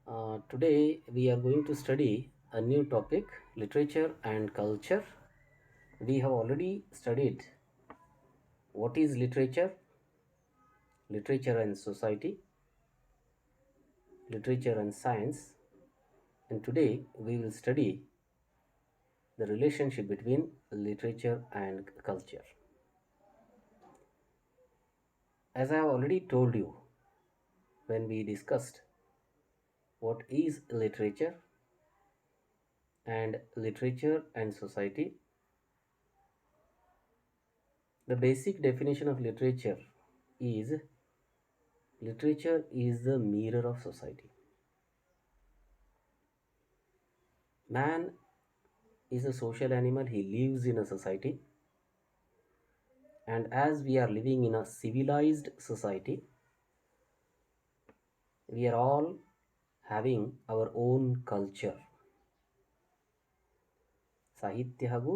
Today we are going to study a new topic, literature and culture. We have already studied what is literature, literature and society, literature and science, and today we will study the relationship between literature and culture. As I have already told you when we discussed what is literature and society, the basic definition of is literature is the mirror of society. Man is a social animal, he lives in a society, and as we are living in a civilized society, we are all having our own culture. ಸಾಹಿತ್ಯ ಹಾಗೂ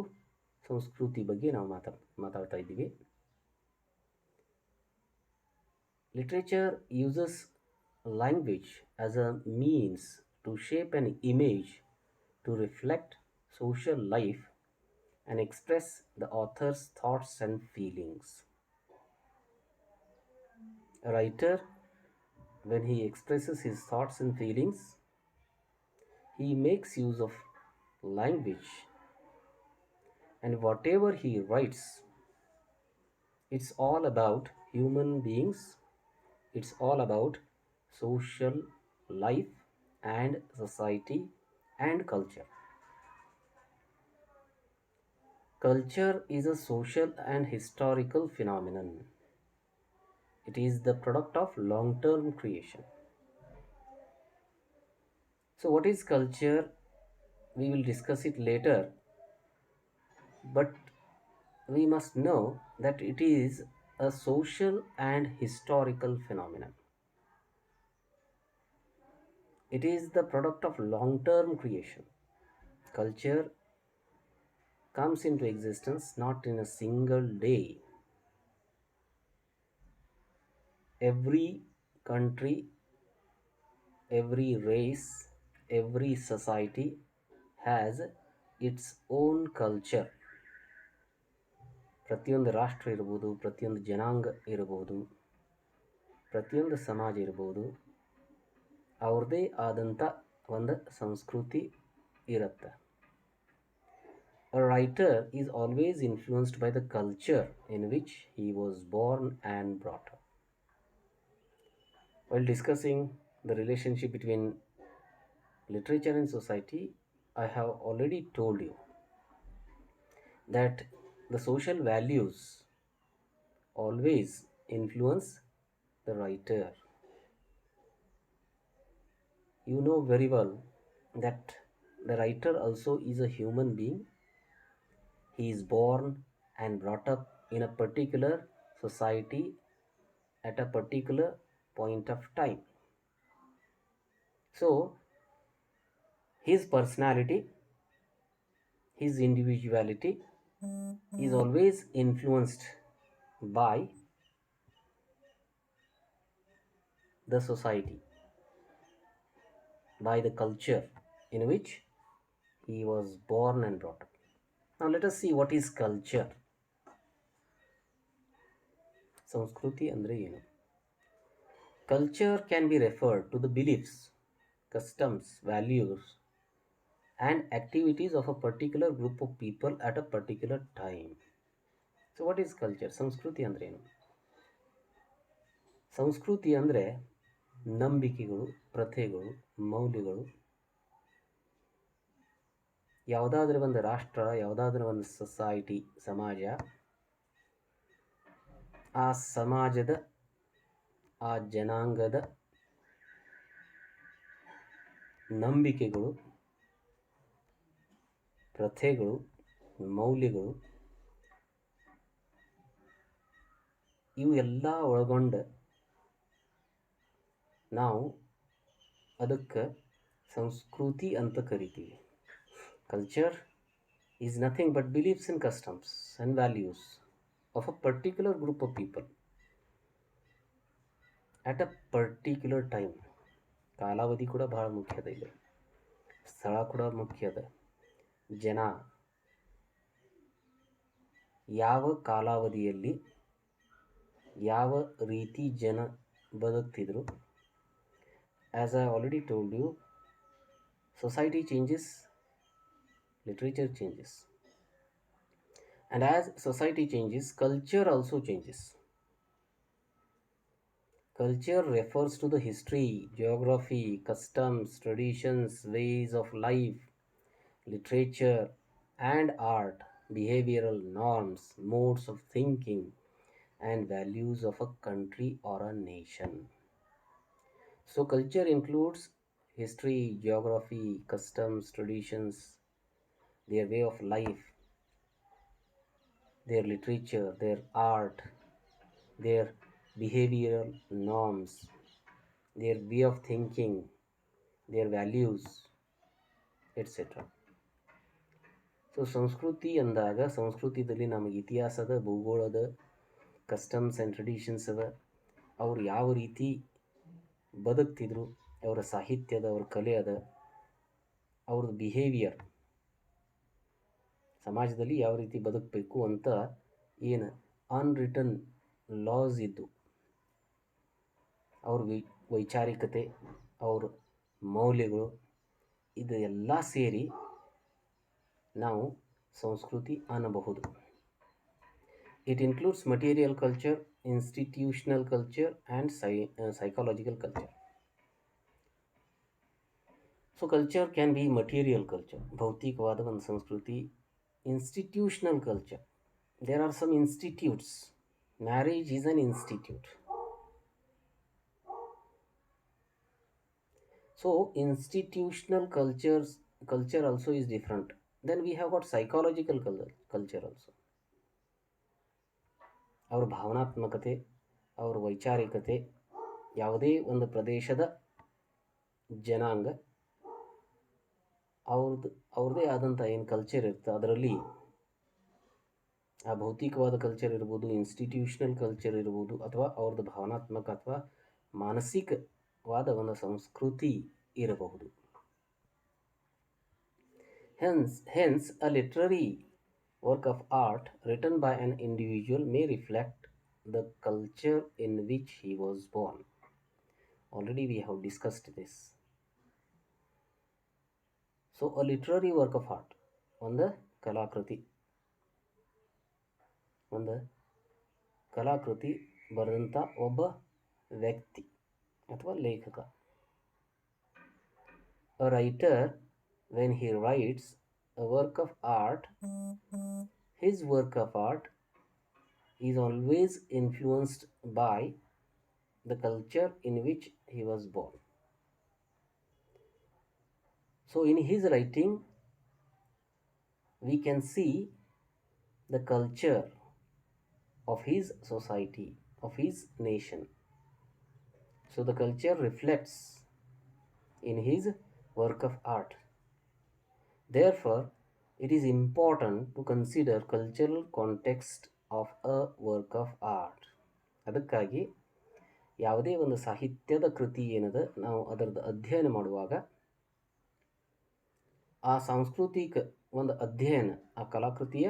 ಸಂಸ್ಕೃತಿ ಬಗ್ಗೆ ನಾವು ಮಾತಾಡ್ತಾ ಇದ್ದೀವಿ. Literature uses language as a means to shape an image to reflect social life and express the author's thoughts and feelings. A writer, when he expresses his thoughts and feelings, he makes use of language, and whatever he writes, it's all about human beings, it's all about social life and society and culture. Culture is a social and historical phenomenon. It is the product of long term creation. So, what is culture? We will discuss it later, but we must know that it is a social and historical phenomenon. It is the product of long term creation. Culture comes into existence not in a single day. Every country, every race, every society has its own culture. ಪ್ರತಿಯೊಂದು ರಾಷ್ಟ್ರ ಇರ್ಬೋದು, ಪ್ರತಿಯೊಂದು ಜನಾಂಗ ಇರಬಹುದು, ಪ್ರತಿಯೊಂದು ಸಮಾಜ ಇರ್ಬೋದು, ಅವ್ರದ್ದೇ ಆದಂಥ ಒಂದು ಸಂಸ್ಕೃತಿ ಇರುತ್ತೆ. A writer is always influenced by the culture in which he was born and brought up. While discussing the relationship between literature and society, I have already told you that the social values always influence the writer. You know very well that the writer also is a human being. He is born and brought up in a particular society at a particular point of time. So his personality, his individuality is always influenced by the society, by the culture in which he was born and brought up. Now let us see what is culture. ಸಂಸ್ಕೃತಿ ಅಂದರೆ ಏನು? Culture can be referred to the beliefs, customs, values, and activities of a particular group of people at a particular time. So what is culture? ಸಂಸ್ಕೃತಿ ಅಂದ್ರೆ ಏನು? ಸಂಸ್ಕೃತಿ ಅಂದರೆ ನಂಬಿಕೆಗಳು, ಪ್ರಥೆಗಳು, ಮೌಲ್ಯಗಳು, ಯಾವುದಾದ್ರೂ ಒಂದು ರಾಷ್ಟ್ರ, ಯಾವುದಾದ್ರೂ ಒಂದು ಸೊಸೈಟಿ, ಸಮಾಜ, ಆ ಸಮಾಜದ, ಆ ಜನಾಂಗದ ನಂಬಿಕೆಗಳು, ಪ್ರಥೆಗಳು, ಮೌಲ್ಯಗಳು, ಇವು ಎಲ್ಲ ಒಳಗೊಂಡು ನಾವು ಅದಕ್ಕೆ ಸಂಸ್ಕೃತಿ ಅಂತ ಕರಿತೀವಿ. Culture is nothing but beliefs and customs and values of a particular group of people at a particular time. ಕಾಲಾವಧಿ ಕೂಡ ಭಾಳ ಮುಖ್ಯ ಅದ. ಇಲ್ಲಿ ಸ್ಥಳ ಕೂಡ ಮುಖ್ಯ ಅದ. ಜನ ಯಾವ ಕಾಲಾವಧಿಯಲ್ಲಿ ಯಾವ ರೀತಿ ಜನ ಬದುಕ್ತಿದ್ರು. As I already told you, society changes, literature changes, and as society changes, culture also changes. Culture refers to the history, geography, customs, traditions, ways of life, literature and art, behavioral norms, modes of thinking, and values of a country or a nation. So culture includes history, geography, customs, traditions, their way of life, their literature, their art, their behavioral norms, their way of thinking, their values, etc. So ಸಂಸ್ಕೃತಿ ಅಂದಾಗ ಸಂಸ್ಕೃತಿಯಲ್ಲಿ ನಮಗೆ ಇತಿಹಾಸದ, ಭೂಗೋಳದ, customs and traditions ಅದ. ಅವ್ರು ಯಾವ ರೀತಿ ಬದುಕ್ತಿದ್ರು, ಅವರ ಸಾಹಿತ್ಯದ, ಅವ್ರ ಕಲೆ ಅದ, ಅವ್ರದ್ದು ಬಿಹೇವಿಯರ್, ಸಮಾಜದಲ್ಲಿ ಯಾವ ರೀತಿ ಬದುಕಬೇಕು ಅಂತ ಏನು ಅನ್ರಿಟನ್ ಲಾಸ್ ಇದ್ದು, ಅವ್ರ ವೈಚಾರಿಕತೆ, ಅವ್ರ ಮೌಲ್ಯಗಳು, ಇದೆಲ್ಲ ಸೇರಿ ನಾವು ಸಂಸ್ಕೃತಿ ಅನ್ನಬಹುದು. It includes material culture, institutional culture and psychological culture. So culture can be material culture, ಭೌತಿಕವಾದ ಒಂದು ಸಂಸ್ಕೃತಿ. Institutional culture, there are some institutes. Marriage is an institute. So institutional culture also is different. Then we have got psychological culture also. ಅವರ ಭಾವನಾತ್ಮಕತೆ, ಅವರ ವೈಚಾರಿಕತೆ, ಯಾವುದೇ ಒಂದು ಪ್ರದೇಶದ ಜನಾಂಗ ಅವ್ರದ್ದೇ ಆದಂಥ ಏನು ಕಲ್ಚರ್ ಇರುತ್ತೆ, ಅದರಲ್ಲಿ ಆ ಭೌತಿಕವಾದ ಕಲ್ಚರ್ ಇರ್ಬೋದು, ಇನ್ಸ್ಟಿಟ್ಯೂಷನಲ್ ಕಲ್ಚರ್ ಇರ್ಬೋದು, ಅಥವಾ ಅವ್ರದ್ದು ಭಾವನಾತ್ಮಕ ಅಥವಾ ಮಾನಸಿಕವಾದ ಒಂದು ಸಂಸ್ಕೃತಿ ಇರಬಹುದು. Hence, a literary work of art written by an individual may reflect the culture in which he was born. Already we have discussed this. So a literary work of art, ಒಂದು ಕಲಾಕೃತಿ ಬರೆದಂಥ ಒಬ್ಬ ವ್ಯಕ್ತಿ ಅಥವಾ ಲೇಖಕ. A writer, when he writes a work of art, his work of art is always influenced by the culture in which he was born. So in his writing, we can see the culture of his society, of his nation. So the culture reflects in his work of art. Therefore, it is important to consider cultural context of a work of art. ಅದಕ್ಕಾಗಿ ಯಾವುದೇ ಒಂದು ಸಾಹಿತ್ಯದ ಕೃತಿ ಏನದ, ನಾವು ಅದರದ್ದು ಅಧ್ಯಯನ ಮಾಡುವಾಗ ಆ ಸಾಂಸ್ಕೃತಿಕ ಒಂದು ಅಧ್ಯಯನ, ಆ ಕಲಾಕೃತಿಯ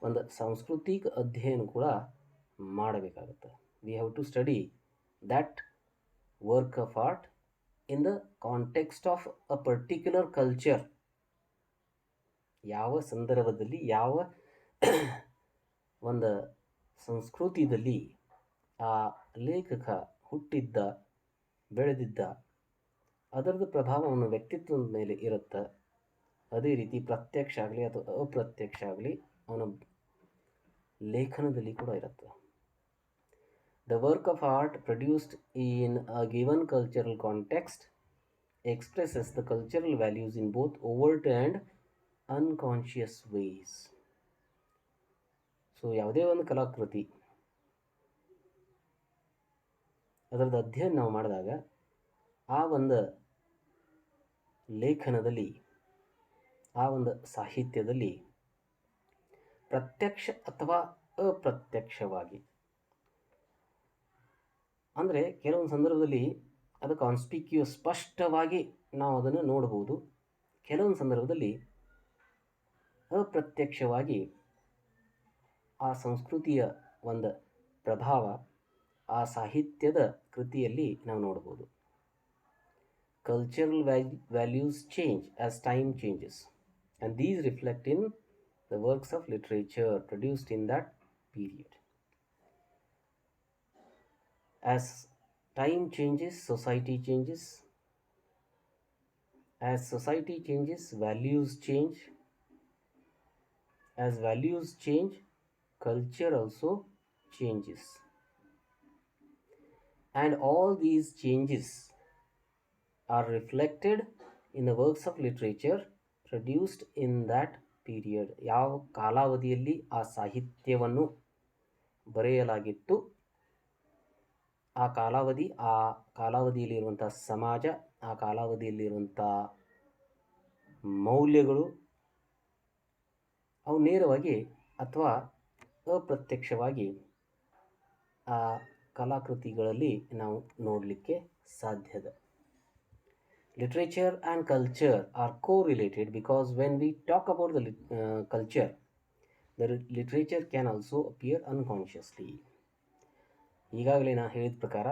ಒಂದು ಸಾಂಸ್ಕೃತಿಕ ಅಧ್ಯಯನ ಕೂಡ ಮಾಡಬೇಕಾಗುತ್ತೆ. We have to study that work of art in the context of a particular culture. ಯಾವ ಸಂದರ್ಭದಲ್ಲಿ, ಯಾವ ಒಂದು ಸಂಸ್ಕೃತಿಯಲ್ಲಿ ಆ ಲೇಖಕ ಹುಟ್ಟಿದ್ದ, ಬೆಳೆದಿದ್ದ, ಅದರದ್ದು ಪ್ರಭಾವ ಅವನ ವ್ಯಕ್ತಿತ್ವದ ಮೇಲೆ ಇರುತ್ತೆ. ಅದೇ ರೀತಿ ಪ್ರತ್ಯಕ್ಷ ಆಗಲಿ ಅಥವಾ ಅಪ್ರತ್ಯಕ್ಷ ಆಗಲಿ ಅವನ ಲೇಖನದಲ್ಲಿ ಕೂಡ ಇರುತ್ತೆ. The work of art produced in a given cultural context expresses the cultural values in both overt and unconscious ways. So ಯಾವುದೇ ಒಂದು ಕಲಾಕೃತಿ ಅದರದ್ದು ಅಧ್ಯಯನ ನಾವು ಮಾಡಿದಾಗ ಆ ಒಂದು ಲೇಖನದಲ್ಲಿ, ಆ ಒಂದು ಸಾಹಿತ್ಯದಲ್ಲಿ ಪ್ರತ್ಯಕ್ಷ ಅಥವಾ ಅಪ್ರತ್ಯಕ್ಷವಾಗಿ, ಅಂದರೆ ಕೆಲವೊಂದು ಸಂದರ್ಭದಲ್ಲಿ ಅದು ಕಾನ್ಸ್ಪಿಕ್ಯೂಸ್ ಸ್ಪಷ್ಟವಾಗಿ ನಾವು ಅದನ್ನು ನೋಡ್ಬೋದು. ಕೆಲವೊಂದು ಸಂದರ್ಭದಲ್ಲಿ ಅಪ್ರತ್ಯಕ್ಷವಾಗಿ ಆ ಸಂಸ್ಕೃತಿಯ ಒಂದು ಪ್ರಭಾವ ಆ ಸಾಹಿತ್ಯದ ಕೃತಿಯಲ್ಲಿ ನಾವು ನೋಡ್ಬೋದು. Cultural values change as time changes, and these reflect in the works of literature produced in that period. As time changes, society changes. As society changes, values change. As values change, culture also changes. And all these changes are reflected in the works of literature produced in that period. ಯಾವ ಕಾಲಾವಧಿಯಲ್ಲಿ ಆ ಸಾಹಿತ್ಯವನ್ನು ಬರೆಯಲಾಗಿತ್ತು, ಆ ಕಾಲಾವಧಿಯಲ್ಲಿರುವಂಥ ಸಮಾಜ, ಆ ಕಾಲಾವಧಿಯಲ್ಲಿರುವಂಥ ಮೌಲ್ಯಗಳು ಅವು ನೇರವಾಗಿ ಅಥವಾ ಅಪ್ರತ್ಯಕ್ಷವಾಗಿ ಆ ಕಲಾಕೃತಿಗಳಲ್ಲಿ ನಾವು ನೋಡಲಿಕ್ಕೆ ಸಾಧ್ಯದ. Literature and culture are correlated because when we talk about the culture, the literature can also appear unconsciously. ಈಗಾಗಲೇ ನಾನು ಹೇಳಿದ ಪ್ರಕಾರ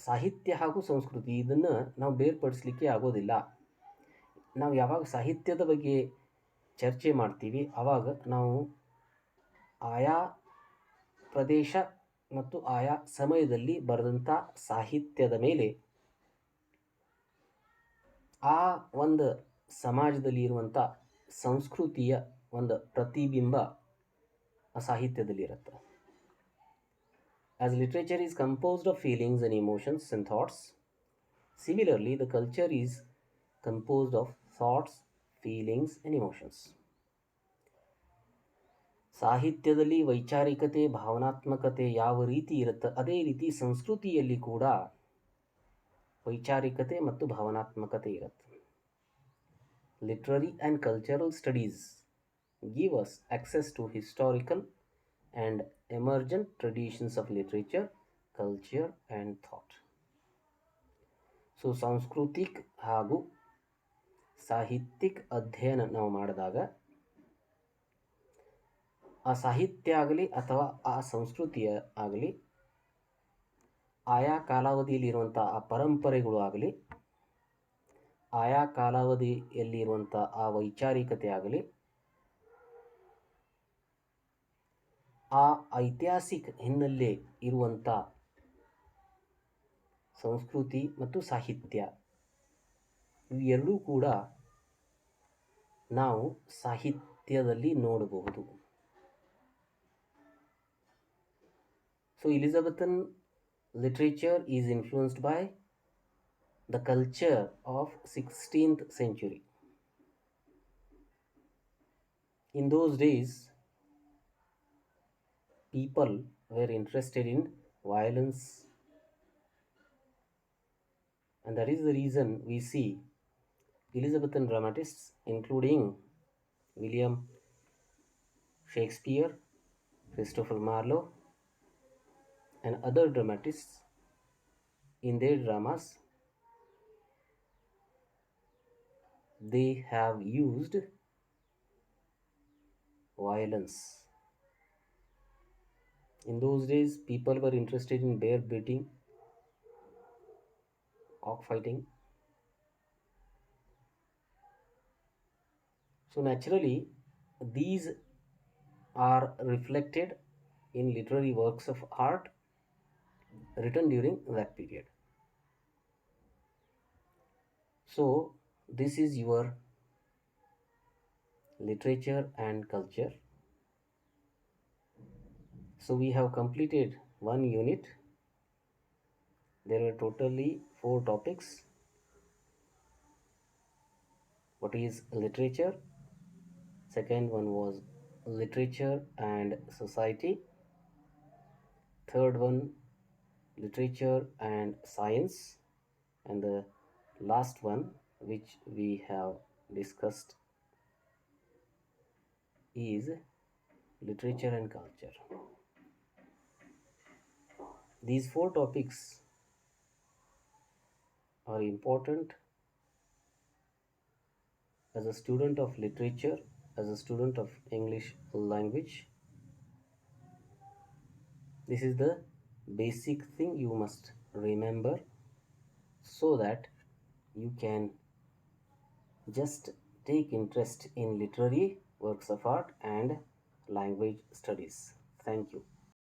ಸಾಹಿತ್ಯ ಹಾಗೂ ಸಂಸ್ಕೃತಿ ಇದನ್ನು ನಾವು ಬೇರ್ಪಡಿಸಲಿಕ್ಕೆ ಆಗೋದಿಲ್ಲ. ನಾವು ಯಾವಾಗ ಸಾಹಿತ್ಯದ ಬಗ್ಗೆ ಚರ್ಚೆ ಮಾಡ್ತೀವಿ ಆವಾಗ ನಾವು ಆಯಾ ಪ್ರದೇಶ ಮತ್ತು ಆಯಾ ಸಮಯದಲ್ಲಿ ಬರೆದಂಥ ಸಾಹಿತ್ಯದ ಮೇಲೆ ಆ ಒಂದು ಸಮಾಜದಲ್ಲಿ ಇರುವಂಥ ಸಂಸ್ಕೃತಿಯ ಒಂದು ಪ್ರತಿಬಿಂಬ ಆ ಸಾಹಿತ್ಯದಲ್ಲಿರುತ್ತೆ. As literature is composed of feelings and emotions and thoughts, similarly the culture is composed of thoughts, feelings and emotions. ಸಾಹಿತ್ಯದಲ್ಲಿ ವೈಚಾರಿಕತೆ, ಭಾವನಾತ್ಮಕತೆ ಯಾವ ರೀತಿ ಇರುತ್ತೆ ಅದೇ ರೀತಿ ಸಂಸ್ಕೃತಿಯಲ್ಲಿ ಕೂಡ ವೈಚಾರಿಕತೆ ಮತ್ತು ಭಾವನಾತ್ಮಕತೆ ಇರುತ್ತೆ. Literary and cultural studies give us access to historical and emergent traditions of literature, culture and thought. So ಸಾಂಸ್ಕೃತಿಕ ಹಾಗೂ ಸಾಹಿತ್ಯಿಕ ಅಧ್ಯಯನ ನಾವು ಮಾಡಿದಾಗ ಆ ಸಾಹಿತ್ಯ ಆಗಲಿ ಅಥವಾ ಆ ಸಂಸ್ಕೃತಿಯ ಆಗಲಿ ಆಯಾ ಕಾಲಾವಧಿಯಲ್ಲಿರುವಂಥ ಆ ಪರಂಪರೆಗಳು ಆಗಲಿ ಆಯಾ ಕಾಲಾವಧಿಯಲ್ಲಿರುವಂಥ ಆ ವೈಚಾರಿಕತೆ ಆಗಲಿ ಆ ಐತಿಹಾಸಿಕ ಹಿನ್ನೆಲೆ ಇರುವಂಥ ಸಂಸ್ಕೃತಿ ಮತ್ತು ಸಾಹಿತ್ಯ ಇವೆರಡೂ ಕೂಡ ನಾವು ಸಾಹಿತ್ಯದಲ್ಲಿ ನೋಡಬಹುದು. So Elizabethan literature is influenced by the culture of 16th century. In those days, people were interested in violence, and that is the reason we see Elizabethan dramatists including William Shakespeare, Christopher Marlowe and other dramatists in their dramas they have used violence. In those days people were interested in bear beating, cockfighting. So naturally these are reflected in literary works of art written during that period. So this is your literature and culture. So we have completed one unit. There were totally 4 topics. What is literature? Second one was literature and society. Third one, literature and science. And the last one which we have discussed is literature and culture. These 4 topics are important as a student of literature, as a student of English language. This is the basic thing you must remember so that you can just take interest in literary works of art and language studies. Thank you.